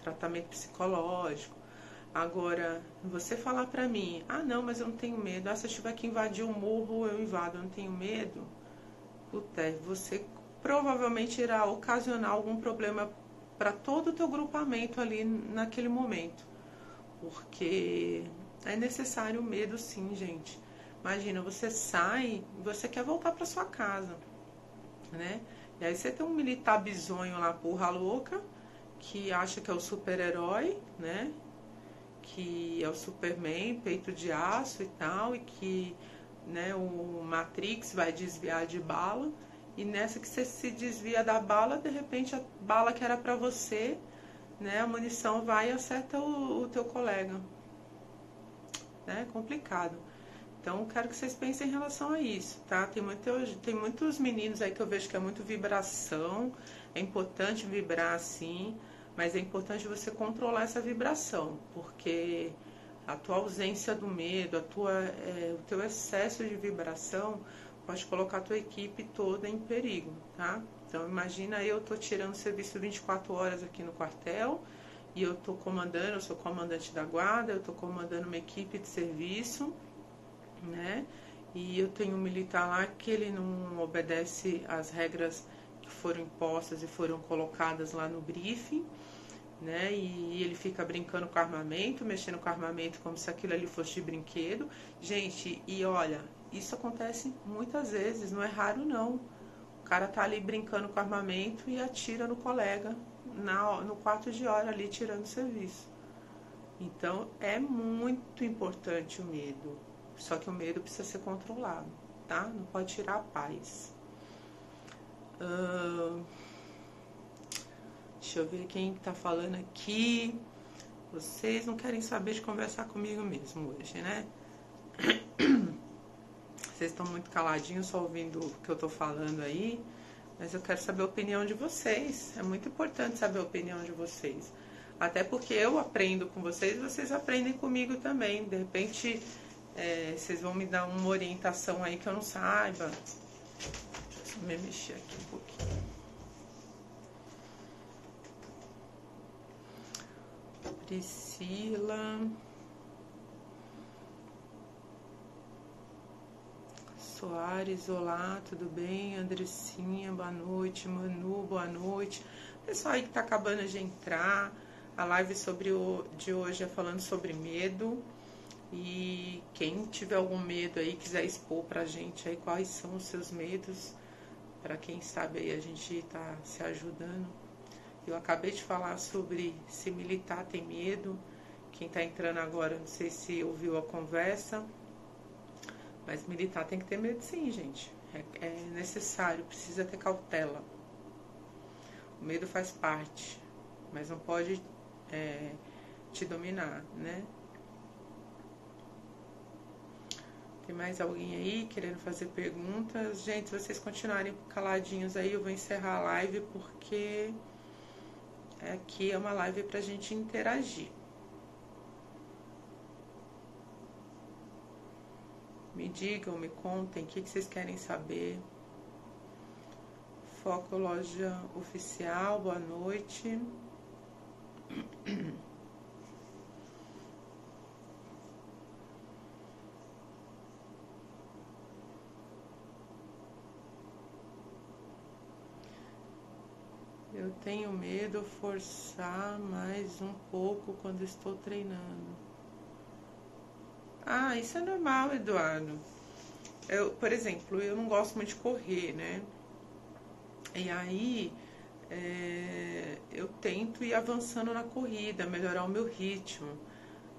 tratamento psicológico. Agora, você falar pra mim, ah não, mas eu não tenho medo, se eu tiver que invadir um morro, eu invado, eu não tenho medo. Puta, você provavelmente irá ocasionar algum problema para todo o teu grupamento ali naquele momento. Porque é necessário o medo, sim, gente. Imagina, você sai e você quer voltar para sua casa, né? E aí você tem um militar bizonho lá, porra louca, que acha que é o super-herói, né? Que é o Superman, peito de aço e tal, e que, né, o Matrix vai desviar de bala. E nessa que você se desvia da bala, de repente a bala que era para você, né, a munição vai e acerta o teu colega. Né? Complicado. Então, quero que vocês pensem em relação a isso, tá? Tem muitos meninos aí que eu vejo que é muito vibração, é importante vibrar assim, mas é importante você controlar essa vibração, porque a tua ausência do medo, o teu excesso de vibração pode colocar a tua equipe toda em perigo, tá? Então, imagina eu tô tirando serviço 24 horas aqui no quartel, e eu tô comandando, eu sou comandante da guarda, eu tô comandando uma equipe de serviço, né? E eu tenho um militar lá que ele não obedece às regras que foram impostas e foram colocadas lá no briefing, né? E ele fica brincando com armamento, mexendo com armamento como se aquilo ali fosse de brinquedo. Gente, e olha, isso acontece muitas vezes, não é raro não. O cara tá ali brincando com armamento e atira no colega no quarto de hora ali tirando o serviço. Então é muito importante o medo. Só que o medo precisa ser controlado, tá? Não pode tirar a paz. Deixa eu ver quem tá falando aqui. Vocês não querem saber de conversar comigo mesmo hoje, né? Vocês estão muito caladinhos, só ouvindo o que eu tô falando aí. Mas eu quero saber a opinião de vocês. É muito importante saber a opinião de vocês. Até porque eu aprendo com vocês, vocês aprendem comigo também. De repente, vocês vão me dar uma orientação aí que eu não saiba. Deixa eu me mexer aqui um pouquinho. Priscila. Soares, olá, tudo bem? Andressinha, boa noite. Manu, boa noite. Pessoal aí que tá acabando de entrar. A live de hoje é falando sobre medo. E quem tiver algum medo aí, quiser expor pra gente aí quais são os seus medos, pra quem sabe aí a gente tá se ajudando. Eu acabei de falar sobre se militar tem medo. Quem tá entrando agora, não sei se ouviu a conversa. Mas militar tem que ter medo sim, gente. É necessário, precisa ter cautela. O medo faz parte, mas não pode te dominar, né? Tem mais alguém aí querendo fazer perguntas? Gente, se vocês continuarem caladinhos aí, eu vou encerrar a live porque aqui é uma live pra gente interagir. Me digam, me contem o que vocês querem saber. Foco Loja Oficial, boa noite. Eu tenho medo de forçar mais um pouco quando estou treinando. Ah, isso é normal, Eduardo. Por exemplo, eu não gosto muito de correr, né? E aí, eu tento ir avançando na corrida, melhorar o meu ritmo.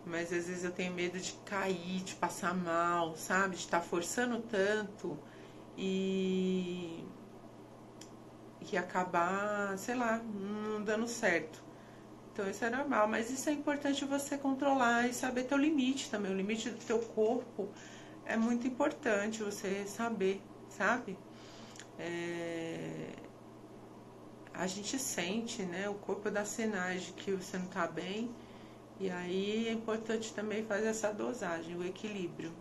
Mas às vezes eu tenho medo de cair, de passar mal, sabe? De estar forçando tanto e acabar, sei lá, não dando certo. Então isso é normal, mas isso é importante você controlar e saber teu limite também. O limite do teu corpo é muito importante você saber, sabe? A gente sente, né? O corpo dá sinais de que você não tá bem. E aí é importante também fazer essa dosagem, o equilíbrio.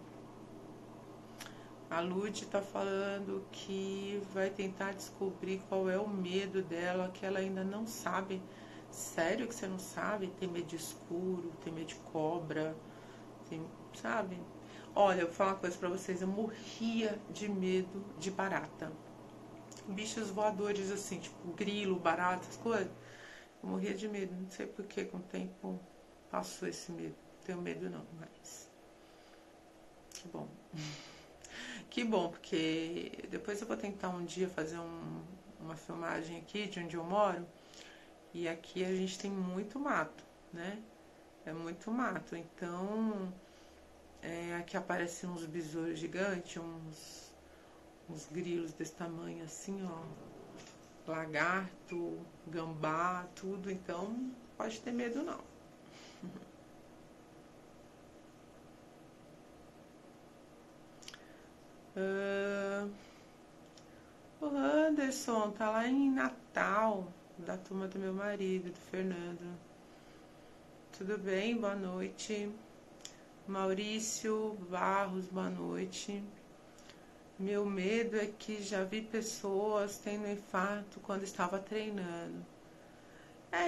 A Lud tá falando que vai tentar descobrir qual é o medo dela, que ela ainda não sabe. Sério que você não sabe? Tem medo de escuro, tem medo de cobra, sabe? Olha, eu vou falar uma coisa pra vocês, eu morria de medo de barata. bichos voadores assim, tipo grilo, barata, essas coisas. Eu morria de medo, não sei porque com o tempo passou esse medo. Não tenho medo não, mas que bom. Que bom, porque depois eu vou tentar um dia fazer uma filmagem aqui de onde eu moro. E aqui a gente tem muito mato, né? É muito mato. Então, aqui aparecem uns besouros gigantes, uns grilos desse tamanho assim, ó. Lagarto, gambá, tudo. Então, não pode ter medo não. O Anderson tá lá em Natal, da turma do meu marido, do Fernando. Tudo bem? Boa noite. Maurício Barros, boa noite. Meu medo é que já vi pessoas tendo infarto quando estava treinando.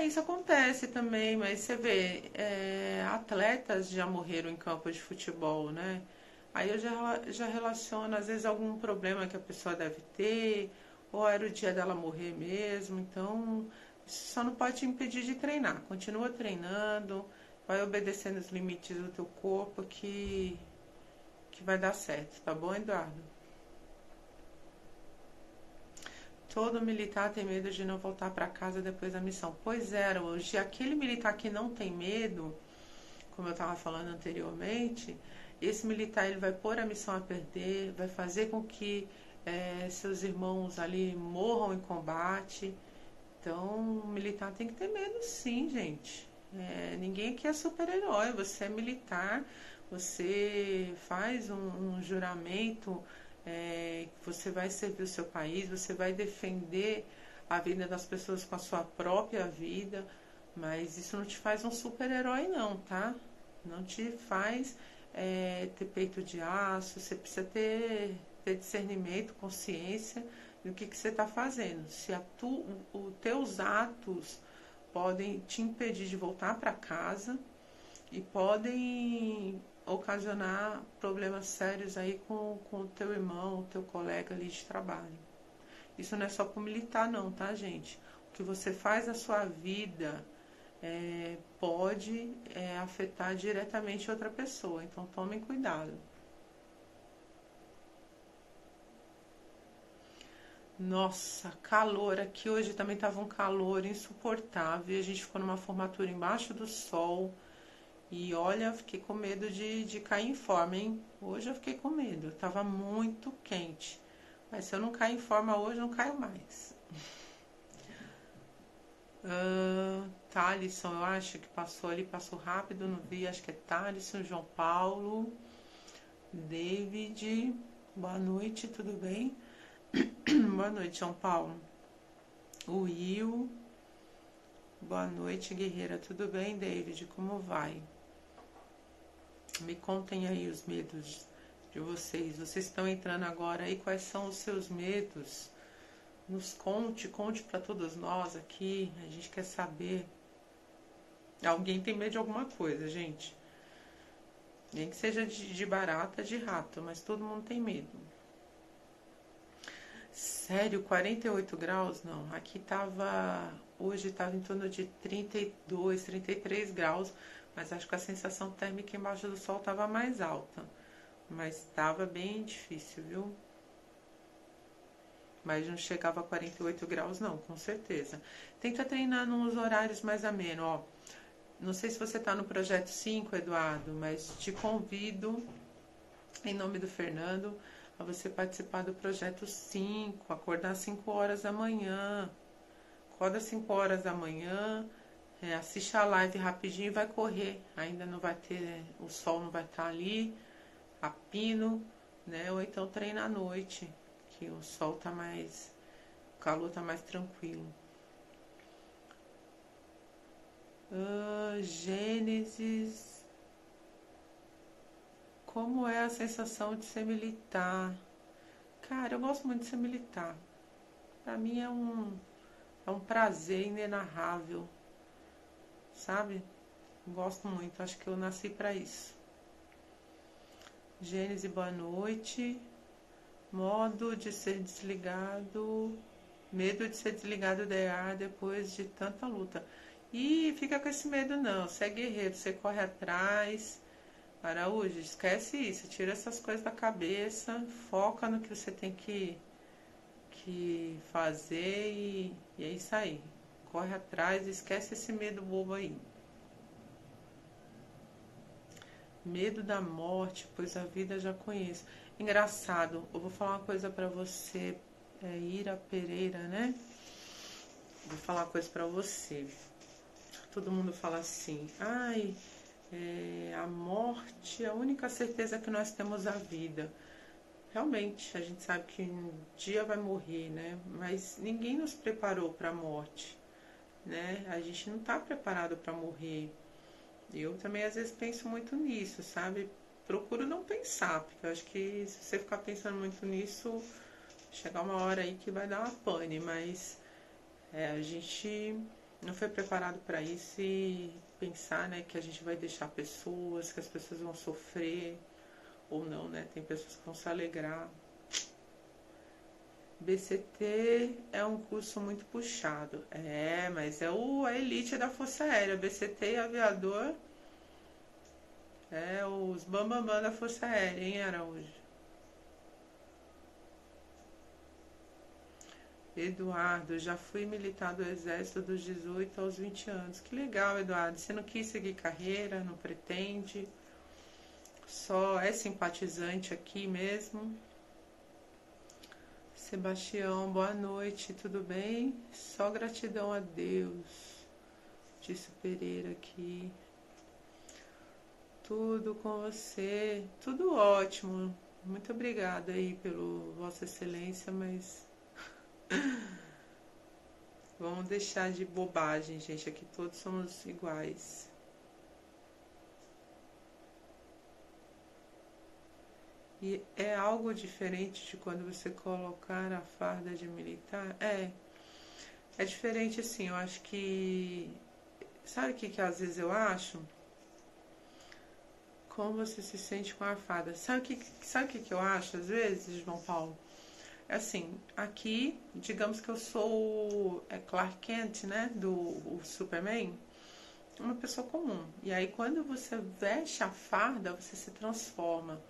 Isso acontece também, mas você vê, atletas já morreram em campo de futebol, né? Aí eu já relaciono, às vezes, algum problema que a pessoa deve ter, ou era o dia dela morrer mesmo, então isso só não pode te impedir de treinar. Continua treinando, vai obedecendo os limites do teu corpo que vai dar certo, tá bom, Eduardo? Todo militar tem medo de não voltar para casa depois da missão. Pois é, hoje aquele militar que não tem medo, como eu estava falando anteriormente, esse militar ele vai pôr a missão a perder, vai fazer com que seus irmãos ali morram em combate. Então, o militar tem que ter medo, sim, gente. Ninguém aqui é super-herói. Você é militar, você faz um juramento, que você vai servir o seu país, você vai defender a vida das pessoas com a sua própria vida, mas isso não te faz um super-herói, não, tá? Não te faz ter peito de aço, você precisa ter discernimento, consciência do que você está fazendo. Se os teus atos podem te impedir de voltar para casa e podem ocasionar problemas sérios aí com o teu irmão, o teu colega ali de trabalho. Isso não é só para o militar não, tá, gente? O que você faz na sua vida pode afetar diretamente outra pessoa, então tomem cuidado. Nossa, calor aqui hoje também estava um calor insuportável e a gente ficou numa formatura embaixo do sol. E olha, fiquei com medo de cair em forma, hein? Hoje eu fiquei com medo, tava muito quente. Mas se eu não cair em forma hoje, eu não caio mais. Thalisson, eu acho que passou ali, passou rápido, não vi, acho que é Thalisson, João Paulo, David, boa noite, tudo bem? Boa noite, João Paulo. Will, boa noite, guerreira, tudo bem, David? Como vai? Me contem aí os medos de vocês. Vocês estão entrando agora aí, quais são os seus medos? Nos conte para todos nós aqui. A gente quer saber. Alguém tem medo de alguma coisa, gente. Nem que seja de barata, de rato, mas todo mundo tem medo. Sério, 48 graus? Não. Aqui hoje tava em torno de 32, 33 graus, mas acho que a sensação térmica embaixo do sol tava mais alta. Mas estava bem difícil, viu? Mas não chegava a 48 graus, não, com certeza. Tenta treinar nos horários mais amenos, ó. Não sei se você está no projeto 5, Eduardo, mas te convido, em nome do Fernando, a você participar do projeto 5, acordar às 5 horas da manhã. Acorda às 5 horas da manhã, assiste a live rapidinho e vai correr. Ainda não vai ter, o sol não vai estar ali, a pino, né? Ou então treina à noite, que o sol tá mais, o calor tá mais tranquilo. Gênesis, como é a sensação de ser militar? Cara, eu gosto muito de ser militar. Pra mim é um prazer inenarrável, sabe? Gosto muito, acho que eu nasci pra isso. Gênesis, boa noite. Modo de ser desligado, medo de ser desligado da EA depois de tanta luta. E fica com esse medo não, você é guerreiro, você corre atrás. Araújo, esquece isso, tira essas coisas da cabeça, foca no que você tem que fazer e é isso aí. Corre atrás, esquece esse medo bobo aí. Medo da morte, pois a vida já conheço. Engraçado, eu vou falar uma coisa pra você, Ira Pereira, né? Vou falar uma coisa pra você. Todo mundo fala assim, ai, a morte é a única certeza que nós temos a vida. Realmente, a gente sabe que um dia vai morrer, né? Mas ninguém nos preparou para a morte, né? A gente não está preparado para morrer. Eu também às vezes penso muito nisso, sabe? Procuro não pensar, porque eu acho que se você ficar pensando muito nisso, chegar uma hora aí que vai dar uma pane, mas a gente não foi preparado para isso e pensar, né, que a gente vai deixar pessoas, que as pessoas vão sofrer ou não, né? Tem pessoas que vão se alegrar. BCT é um curso muito puxado. Mas é a elite da Força Aérea. BCT e aviador os bambambam da Força Aérea, hein, Araújo? Eduardo, já fui militar do Exército dos 18 aos 20 anos. Que legal, Eduardo. Você não quis seguir carreira, não pretende? Só é simpatizante aqui mesmo? Sebastião, boa noite, tudo bem? Só gratidão a Deus. Disse Pereira aqui. Tudo com você, tudo ótimo. Muito obrigada aí pelo Vossa Excelência, mas vamos deixar de bobagem, gente. Aqui todos somos iguais. E é algo diferente de quando você colocar a farda de militar? É diferente assim, eu acho que... Sabe o que às vezes eu acho? Como você se sente com a farda? Sabe o que eu acho às vezes, João Paulo? É assim, aqui, digamos que eu sou Clark Kent, né, o Superman, uma pessoa comum. E aí quando você veste a farda, você se transforma.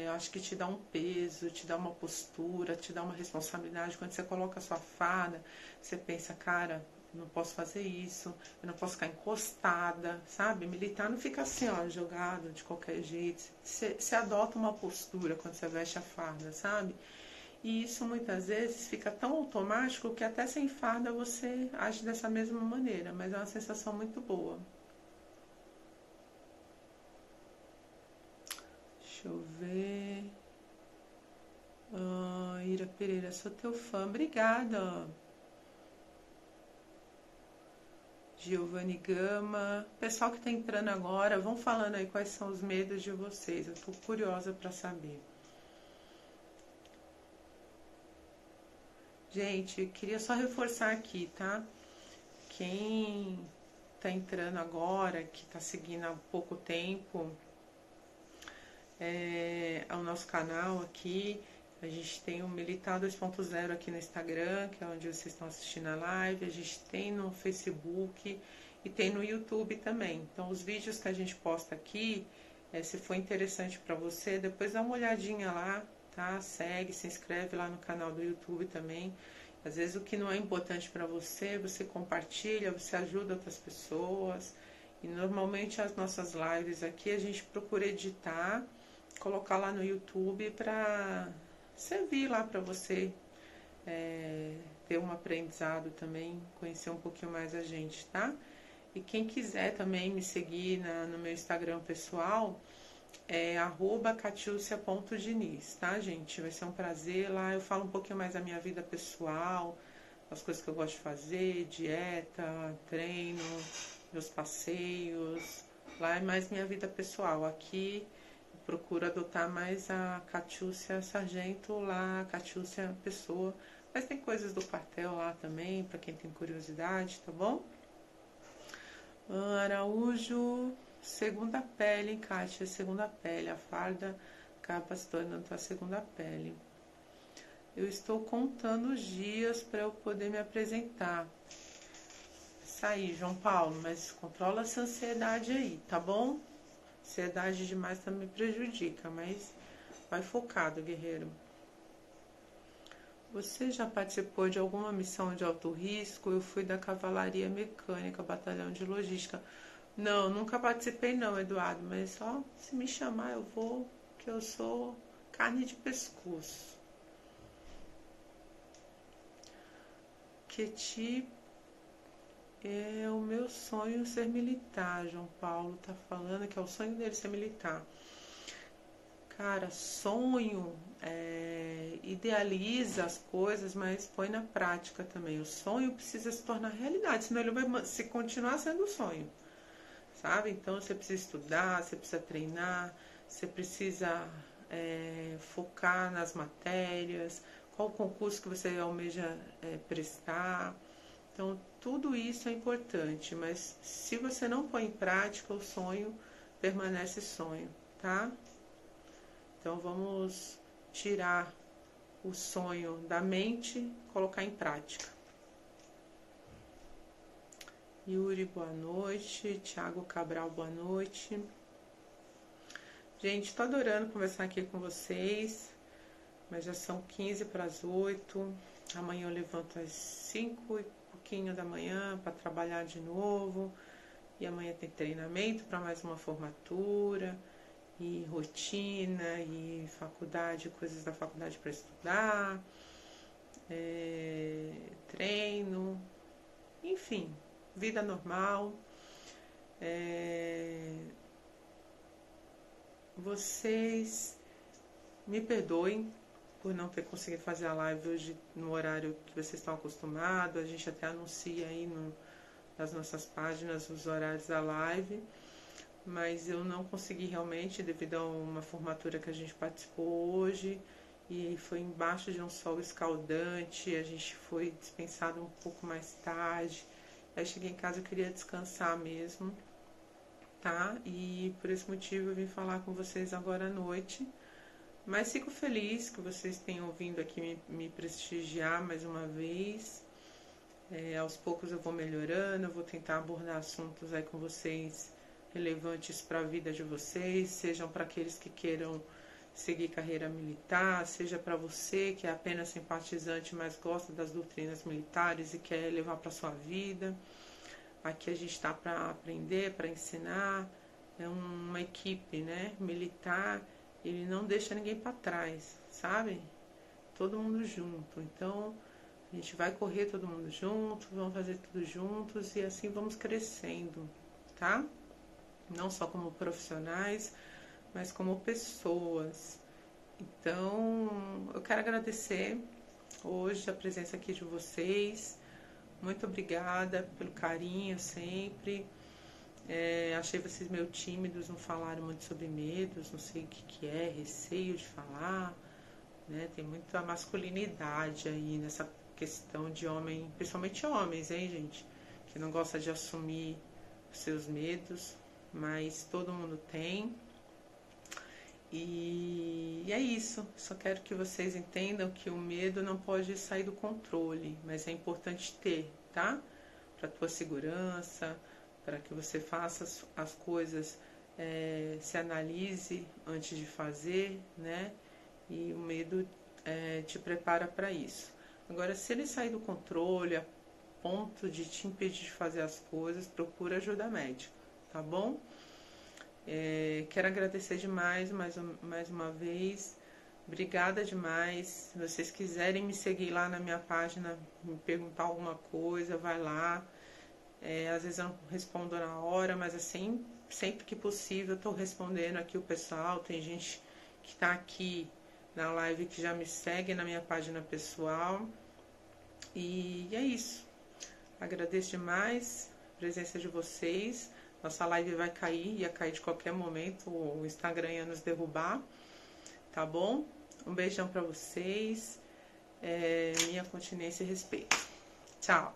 Eu acho que te dá um peso, te dá uma postura, te dá uma responsabilidade. Quando você coloca a sua farda, você pensa, cara, não posso fazer isso, eu não posso ficar encostada, sabe? Militar não fica assim, ó, jogado de qualquer jeito. Você adota uma postura quando você veste a farda, sabe? E isso muitas vezes fica tão automático que até sem farda você age dessa mesma maneira, mas é uma sensação muito boa. Deixa eu ver. Ira Pereira, sou teu fã. Obrigada. Giovanni Gama. Pessoal que está entrando agora, vão falando aí quais são os medos de vocês. Eu estou curiosa para saber. Gente, queria só reforçar aqui, tá? Quem tá entrando agora, que tá seguindo há pouco tempo, ao nosso canal aqui, a gente tem o Militar 2.0 aqui no Instagram, que é onde vocês estão assistindo a live, a gente tem no Facebook e tem no YouTube também. Então, os vídeos que a gente posta aqui, se for interessante para você, depois dá uma olhadinha lá, tá? Segue, se inscreve lá no canal do YouTube também. Às vezes o que não é importante para você, você compartilha, você ajuda outras pessoas. E normalmente as nossas lives aqui a gente procura editar, colocar lá no YouTube para servir lá para você ter um aprendizado também, conhecer um pouquinho mais a gente, tá? E quem quiser também me seguir no meu Instagram pessoal, é @catiúcia.diniz, tá, gente? Vai ser um prazer lá. Eu falo um pouquinho mais da minha vida pessoal, as coisas que eu gosto de fazer, dieta, treino, meus passeios. Lá é mais minha vida pessoal. Aqui eu procuro adotar mais a Catiúcia Sargento, lá a Catiúcia Pessoa. Mas tem coisas do quartel lá também, para quem tem curiosidade, tá bom? Araújo, segunda pele, hein, Kátia? Segunda pele, a farda acaba se tornando tua segunda pele. Eu estou contando os dias para eu poder me apresentar. Isso aí, João Paulo, mas controla essa ansiedade aí, tá bom? Ansiedade demais também prejudica, mas vai focado, guerreiro. Você já participou de alguma missão de alto risco? Eu fui da Cavalaria Mecânica, Batalhão de Logística. Não, nunca participei não, Eduardo, mas só se me chamar eu vou, que eu sou carne de pescoço. Que tipo é o meu sonho ser militar? João Paulo tá falando que é o sonho dele ser militar. Cara, sonho, idealiza as coisas, mas põe na prática também. O sonho precisa se tornar realidade, senão ele vai se continuar sendo sonho, sabe? Então você precisa estudar, você precisa treinar, você precisa focar nas matérias, qual concurso que você almeja prestar. Então tudo isso é importante, mas se você não põe em prática, o sonho permanece sonho, tá? Então vamos tirar o sonho da mente e colocar em prática. Yuri, boa noite. Thiago Cabral, boa noite. Gente, tô adorando conversar aqui com vocês, mas já são 15 para as 8. Amanhã eu levanto às 5 e pouquinho da manhã para trabalhar de novo. E amanhã tem treinamento para mais uma formatura. E rotina, e faculdade, coisas da faculdade para estudar, treino, enfim, vida normal. Vocês me perdoem por não ter conseguido fazer a live hoje no horário que vocês estão acostumados. A gente até anuncia aí nas nossas páginas os horários da live. Mas eu não consegui realmente devido a uma formatura que a gente participou hoje e foi embaixo de um sol escaldante, a gente foi dispensado um pouco mais tarde. Aí cheguei em casa, eu queria descansar mesmo, tá? E por esse motivo eu vim falar com vocês agora à noite. Mas fico feliz que vocês tenham vindo aqui me prestigiar mais uma vez. Aos poucos eu vou melhorando, eu vou tentar abordar assuntos aí com vocês relevantes para a vida de vocês, sejam para aqueles que queiram seguir carreira militar, seja para você que é apenas simpatizante, mas gosta das doutrinas militares e quer levar para sua vida. Aqui a gente está para aprender, para ensinar. É uma equipe, né? Militar, ele não deixa ninguém para trás, sabe? Todo mundo junto. Então a gente vai correr todo mundo junto, vamos fazer tudo juntos e assim vamos crescendo, tá? Não só como profissionais, mas como pessoas. Então, eu quero agradecer hoje a presença aqui de vocês. Muito obrigada pelo carinho sempre. Achei vocês meio tímidos, não falaram muito sobre medos, não sei o que é, receio de falar, né? Tem muita masculinidade aí nessa questão de homem, principalmente homens, hein, gente? Que não gosta de assumir os seus medos. Mas todo mundo tem. E é isso. Só quero que vocês entendam que o medo não pode sair do controle, mas é importante ter, tá? Para tua segurança, para que você faça as coisas, se analise antes de fazer, né? E o medo te prepara para isso. Agora, se ele sair do controle a ponto de te impedir de fazer as coisas, procura ajuda médica. Tá bom? Quero agradecer demais, mais uma vez. Obrigada demais. Se vocês quiserem me seguir lá na minha página, me perguntar alguma coisa, vai lá. Às vezes eu não respondo na hora, mas assim, sempre que possível eu estou respondendo aqui o pessoal. Tem gente que está aqui na live que já me segue na minha página pessoal. E é isso. Agradeço demais a presença de vocês. Nossa live vai cair, ia cair de qualquer momento, o Instagram ia nos derrubar, tá bom? Um beijão pra vocês, minha continência e respeito. Tchau!